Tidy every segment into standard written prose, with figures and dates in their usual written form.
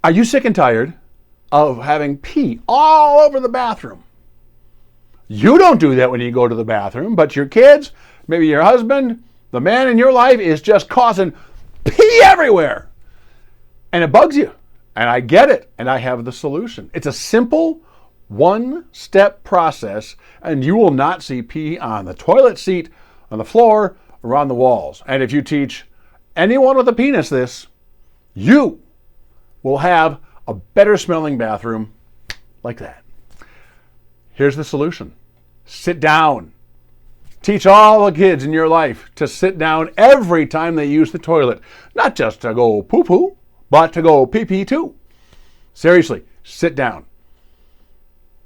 Are you sick and tired of having pee all over the bathroom? You don't do that when you go to the bathroom, but your kids, maybe your husband, the man in your life is just causing pee everywhere. And it bugs you. And I get it. And I have the solution. It's a simple one-step process, and you will not see pee on the toilet seat, on the floor, or on the walls. And if you teach anyone with a penis this, you will have a better smelling bathroom like that. Here's the solution. Sit down. Teach all the kids in your life to sit down every time they use the toilet. Not just to go poo-poo, but to go pee-pee too. Seriously, sit down.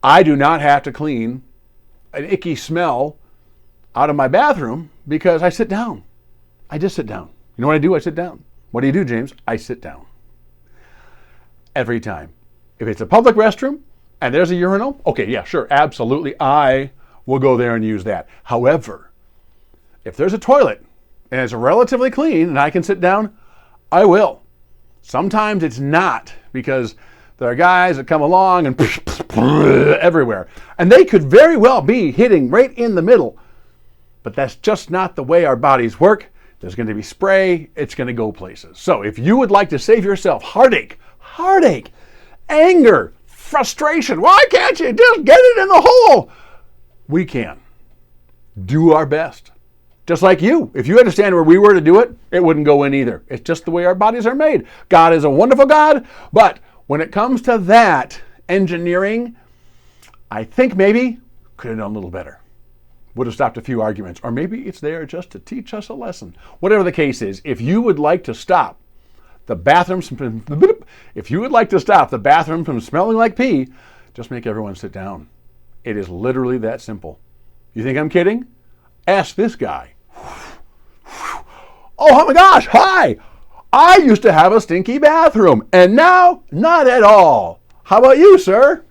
I do not have to clean an icky smell out of my bathroom because I sit down. I just sit down. You know what I do? I sit down. What do you do, James? I sit down. Every time. If it's a public restroom and there's a urinal, okay, yeah, sure, absolutely, I will go there and use that. However, if there's a toilet and it's relatively clean and I can sit down, I will. Sometimes it's not, because there are guys that come along and everywhere. And they could very well be hitting right in the middle. But that's just not the way our bodies work. There's going to be spray. It's going to go places. So if you would like to save yourself heartache, anger, frustration, why can't you just get it in the hole? We can. Do our best. Just like you. If you understand where we were to do it, it wouldn't go in either. It's just the way our bodies are made. God is a wonderful God, but when it comes to that engineering, I think maybe could have done a little better. Would have stopped a few arguments. Or maybe it's there just to teach us a lesson. Whatever the case is, if you would like to stop the bathroom from smelling like pee, just make everyone sit down. It is literally that simple. You think I'm kidding? Ask this guy. Oh my gosh, hi! I used to have a stinky bathroom, and now, not at all. How about you, sir?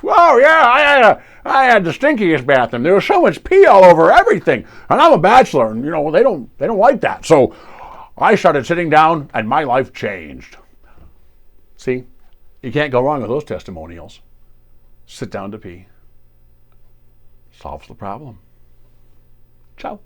Oh yeah, I had the stinkiest bathroom. There was so much pee all over everything. And I'm a bachelor, and they don't like that. So I started sitting down, and my life changed. See, you can't go wrong with those testimonials. Sit down to pee. Solves the problem. Ciao.